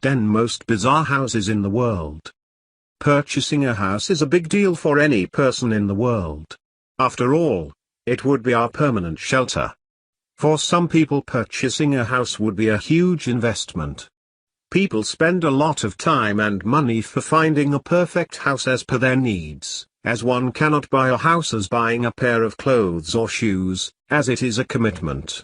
10 most bizarre houses in the world. Purchasing a house is a big deal for any person in the world. After all, it would be our permanent shelter. For some people, purchasing a house would be a huge investment. People spend a lot of time and money for finding a perfect house as per their needs, as one cannot buy a house as buying a pair of clothes or shoes, as it is a commitment.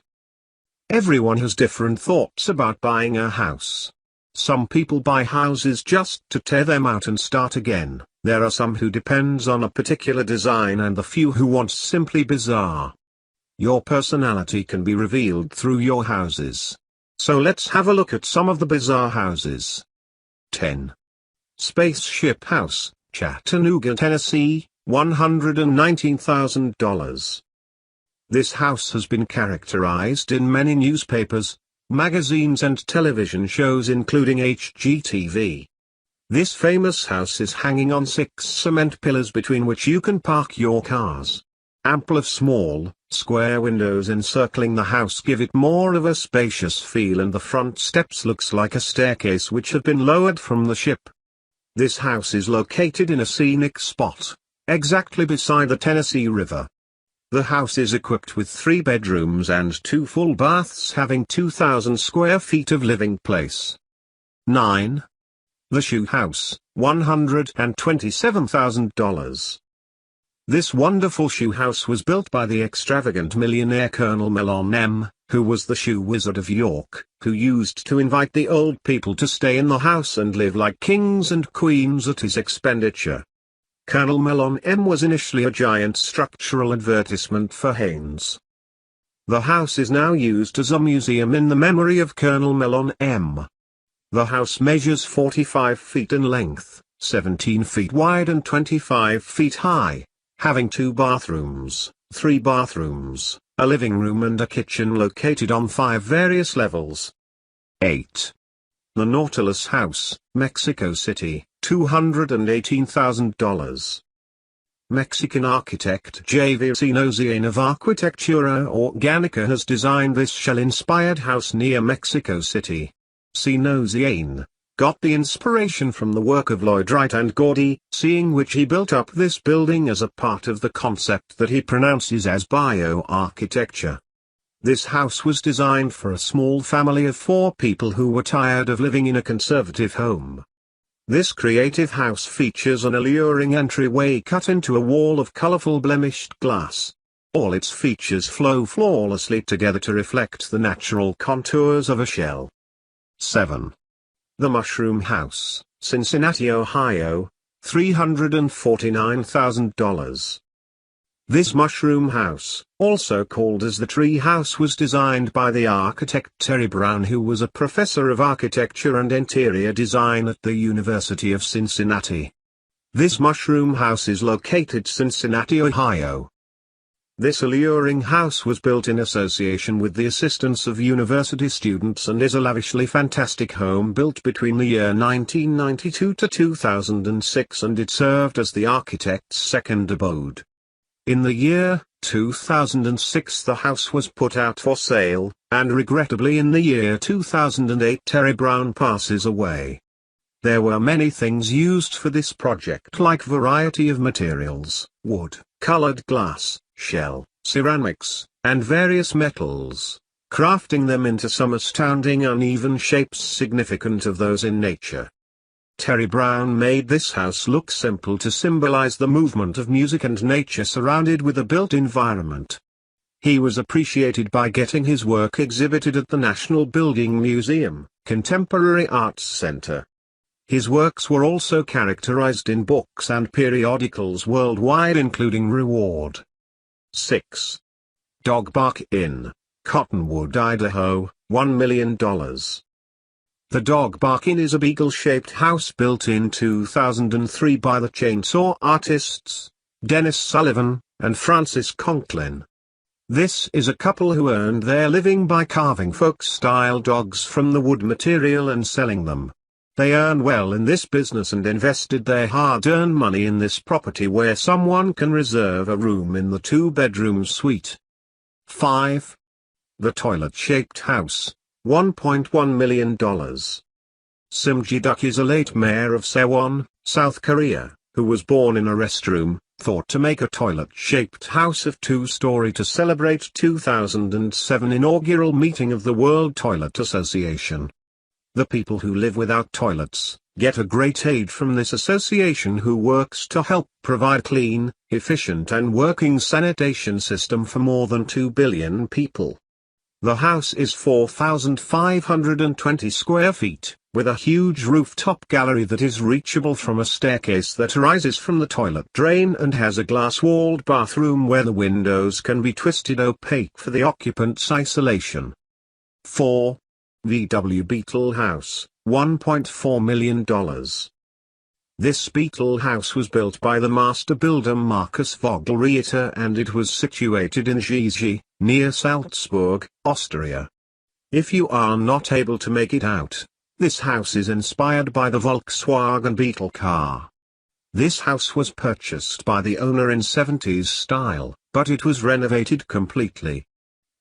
Everyone has different thoughts about buying a house. Some people buy houses just to tear them out and start again. There are some who depends on a particular design and the few who want simply bizarre. Your personality can be revealed through your houses. So let's have a look at some of the bizarre houses. 10. Spaceship House, Chattanooga, Tennessee, $119,000. This house has been characterized in many newspapers, magazines and television shows including HGTV. This famous house is hanging on 6 cement pillars between which you can park your cars. Ample of small, square windows encircling the house give it more of a spacious feel, and the front steps looks like a staircase which have been lowered from the ship. This house is located in a scenic spot, exactly beside the Tennessee River. The house is equipped with 3 bedrooms and 2 full baths having 2,000 square feet of living place. 9. The Shoe House, $127,000. This wonderful shoe house was built by the extravagant millionaire Colonel Mellon M., who was the shoe wizard of York, who used to invite the old people to stay in the house and live like kings and queens at his expenditure. Colonel Mellon M. was initially a giant structural advertisement for Hanes. The house is now used as a museum in the memory of Colonel Mellon M. The house measures 45 feet in length, 17 feet wide and 25 feet high, having 2 bathrooms, 3 bathrooms, a living room and a kitchen located on 5 various levels. 8. The Nautilus House, Mexico City, $218,000. Mexican architect Javier Sinosian of Arquitectura Organica has designed this shell-inspired house near Mexico City. Sinosian got the inspiration from the work of Lloyd Wright and Gaudí, seeing which he built up this building as a part of the concept that he pronounces as bioarchitecture. This house was designed for a small family of 4 people who were tired of living in a conservative home. This creative house features an alluring entryway cut into a wall of colorful blemished glass. All its features flow flawlessly together to reflect the natural contours of a shell. 7. The Mushroom House, Cincinnati, Ohio, $349,000. This mushroom house, also called as the Tree House, was designed by the architect Terry Brown, who was a professor of architecture and interior design at the University of Cincinnati. This mushroom house is located Cincinnati, Ohio. This alluring house was built in association with the assistance of university students and is a lavishly fantastic home built between the year 1992 to 2006, and it served as the architect's second abode. In the year 2006 the house was put out for sale, and regrettably in the year 2008 Terry Brown passes away. There were many things used for this project, like variety of materials, wood, colored glass, shell, ceramics, and various metals, crafting them into some astounding uneven shapes significant of those in nature. Terry Brown made this house look simple to symbolize the movement of music and nature surrounded with a built environment. He was appreciated by getting his work exhibited at the National Building Museum, Contemporary Arts Center. His works were also characterized in books and periodicals worldwide, including Reward. 6. Dog Bark Inn, Cottonwood, Idaho, $1 million. The Dog Bark Inn is a beagle-shaped house built in 2003 by the chainsaw artists, Dennis Sullivan, and Francis Conklin. This is a couple who earned their living by carving folk-style dogs from the wood material and selling them. They earn well in this business and invested their hard-earned money in this property, where someone can reserve a room in the 2-bedroom suite. 5. The Toilet-Shaped House, $1.1 million. Sim Ji-duk is a late mayor of Sewon, South Korea, who was born in a restroom, thought to make a toilet-shaped house of 2-story to celebrate 2007 inaugural meeting of the World Toilet Association. The people who live without toilets get a great aid from this association, who works to help provide clean, efficient and working sanitation system for more than 2 billion people. The house is 4,520 square feet, with a huge rooftop gallery that is reachable from a staircase that rises from the toilet drain, and has a glass-walled bathroom where the windows can be twisted opaque for the occupant's isolation. 4. VW Beetle House, $1.4 million. This Beetle House was built by the master builder Markus Vogelreiter, and it was situated in Giesige, near Salzburg, Austria. If you are not able to make it out, this house is inspired by the Volkswagen Beetle car. This house was purchased by the owner in 70s style, but it was renovated completely.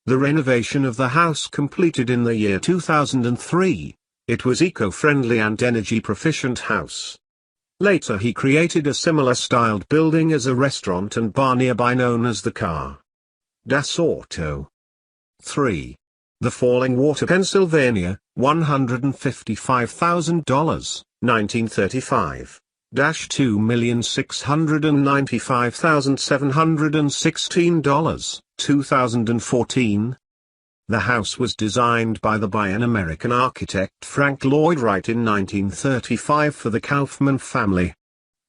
The renovation of the house completed in the year 2003. It was eco-friendly and energy-proficient house. Later he created a similar styled building as a restaurant and bar nearby known as the Car Das Auto. 3. The Falling Water, Pennsylvania, $155,000, 1935. $2,695,716, 2014. The house was designed by the American architect Frank Lloyd Wright in 1935 for the Kaufman family.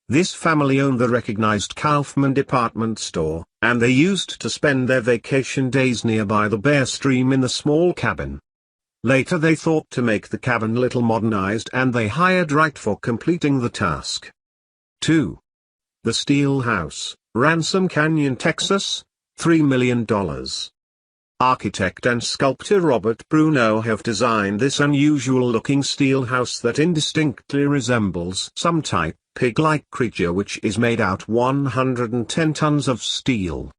This family owned the recognized Kaufman department store, and they used to spend their vacation days nearby the Bear Stream in the small cabin. Later they thought to make the cabin little modernized, and they hired Wright for completing the task. 2. The Steel House, Ransom Canyon, Texas, $3 million. Architect and sculptor Robert Bruno have designed this unusual-looking steel house that indistinctly resembles some type pig-like creature which is made out 110 tons of steel.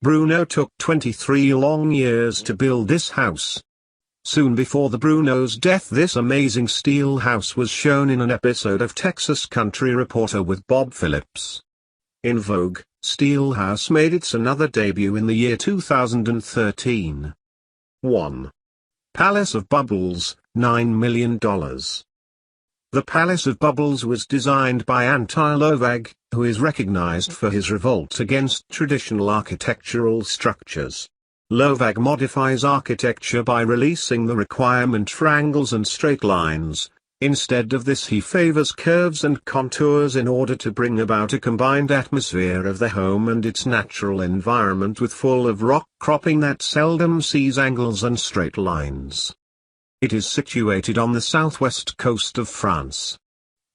Bruno took 23 long years to build this house. Soon before the Bruno's death, this amazing steel house was shown in an episode of Texas Country Reporter with Bob Phillips. In Vogue, Steel House made its another debut in the year 2013. 1. Palace of Bubbles, $9 million. The Palace of Bubbles was designed by Antti Lovag, who is recognized for his revolt against traditional architectural structures. Lovag modifies architecture by releasing the requirement for angles and straight lines. Instead of this, he favors curves and contours in order to bring about a combined atmosphere of the home and its natural environment, with full of rock cropping that seldom sees angles and straight lines. It is situated on the southwest coast of France.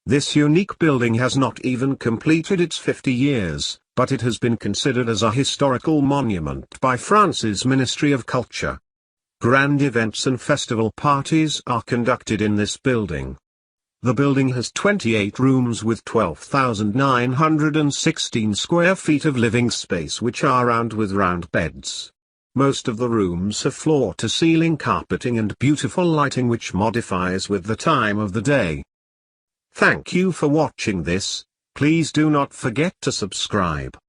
This unique building has not even completed its 50 years, but it has been considered as a historical monument by France's Ministry of Culture. Grand events and festival parties are conducted in this building. The building has 28 rooms with 12,916 square feet of living space, which are round with round beds. Most of the rooms have floor-to-ceiling carpeting and beautiful lighting which modifies with the time of the day. Thank you for watching this. Please do not forget to subscribe.